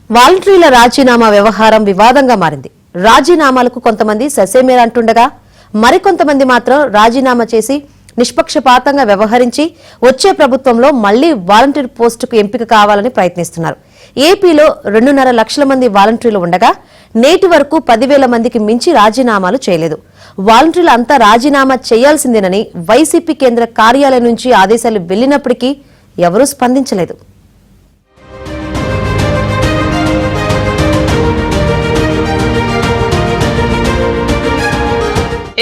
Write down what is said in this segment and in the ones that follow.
వాలంటీర్ల రాజీనామా వ్యవహారం వివాదంగా మారింది. రాజీనామాలకు కొంతమంది ససేమేర అంటుండగా మరికొంతమంది మాత్రం రాజీనామా చేసి నిష్పక్షపాతంగా వ్యవహరించి వచ్చే ప్రభుత్వంలో మళ్లీ వాలంటీర్ పోస్టుకు ఎంపిక కావాలని ప్రయత్నిస్తున్నారు. ఏపీలో 2.5 లక్షల మంది వాలంటీర్లు ఉండగా నేటి వరకు 10,000 మందికి మించి రాజీనామాలు చేయలేదు. వాలంటీర్లు అంతా రాజీనామా చేయాల్సిందేనని వైసీపీ కేంద్ర కార్యాలయం నుంచి ఆదేశాలు వెళ్లినప్పటికీ ఎవరూ స్పందించలేదు.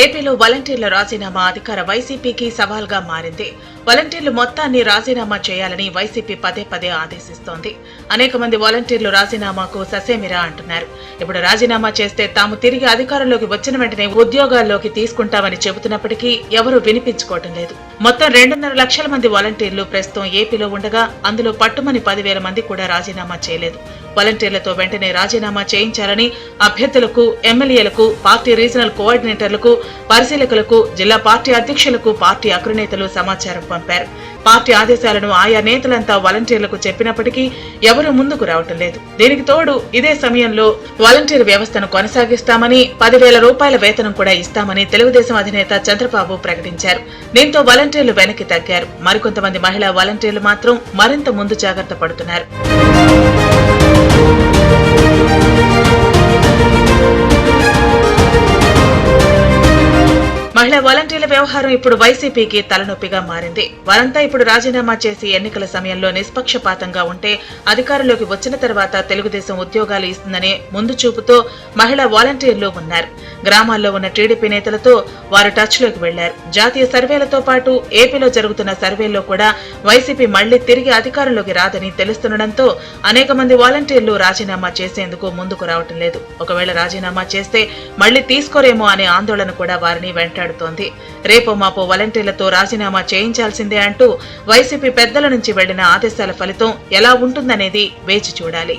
ఏపీలో వాలంటీర్ల రాజీనామా అధికార వైసీపీకి సవాల్గా మారింది. వాలంటీర్లు మొత్తాన్ని రాజీనామా చేయాలని వైసీపీ పదే ఆదేశిస్తోంది. అనేక మంది వాలంటీర్లు రాజీనామాకు ససేమిరా అంటున్నారు. ఇప్పుడు రాజీనామా చేస్తే తాము తిరిగి అధికారంలోకి వచ్చిన వెంటనే ఉద్యోగాల్లోకి తీసుకుంటామని చెబుతున్నప్పటికీ ఎవరూ వినిపించుకోవటం లేదు. మొత్తం 2.5 లక్షల మంది వాలంటీర్లు ప్రస్తుతం ఏపీలో ఉండగా అందులో పట్టుమని 10,000 మంది కూడా రాజీనామా చేయలేదు. వాలంటీర్లతో వెంటనే రాజీనామా చేయించాలని అభ్యర్థులకు, ఎమ్మెల్యేలకు, పార్టీ రీజనల్ కోఆర్డినేటర్లకు, పరిశీలకులకు, జిల్లా పార్టీ అధ్యక్షులకు పార్టీ అగ్రనేతలు సమాచారం పంపారు. పార్టీ ఆదేశాలను ఆయా నేతలంతా వాలంటీర్లకు చెప్పినప్పటికీ ఎవరూ ముందుకు రావటం లేదు. దీనికి తోడు ఇదే సమయంలో వాలంటీర్ వ్యవస్థను కొనసాగిస్తామని, 10,000 రూపాయల వేతనం కూడా ఇస్తామని తెలుగుదేశం అధినేత చంద్రబాబు ప్రకటించారు. దీంతో వాలంటీర్లు వెనక్కి తగ్గారు. మరికొంతమంది మహిళా వాలంటీర్లు మాత్రం మరింత ముందు జాగ్రత్త పడుతున్నారు. మహిళా వాలంటీర్ల వ్యవహారం ఇప్పుడు వైసీపీకి తలనొప్పిగా మారింది. వారంతా ఇప్పుడు రాజీనామా చేసి ఎన్నికల సమయంలో నిష్పక్షపాతంగా ఉంటే అధికారంలోకి వచ్చిన తర్వాత తెలుగుదేశం ఉద్యోగాలు ఇస్తుందనే ముందు చూపుతో మహిళా వాలంటీర్లు ఉన్నారు. గ్రామాల్లో ఉన్న టీడీపీ నేతలతో వారు టచ్ లోకి వెళ్లారు. జాతీయ సర్వేలతో పాటు ఏపీలో జరుగుతున్న సర్వేల్లో కూడా వైసీపీ మళ్లీ తిరిగి అధికారంలోకి రాదని తెలుస్తుండటంతో అనేక మంది వాలంటీర్లు రాజీనామా చేసేందుకు ముందుకు రావటం లేదు. ఒకవేళ రాజీనామా చేస్తే మళ్లీ తీసుకోరేమో అనే ఆందోళన కూడా వారిని వెంటాడుతోంది. రేపో మాపో వాలంటీర్లతో రాజీనామా చేయించాల్సిందే అంటూ వైసీపీ పెద్దల నుంచి వెళ్లిన ఆదేశాల ఫలితం ఎలా ఉంటుందనేది వేచి చూడాలి.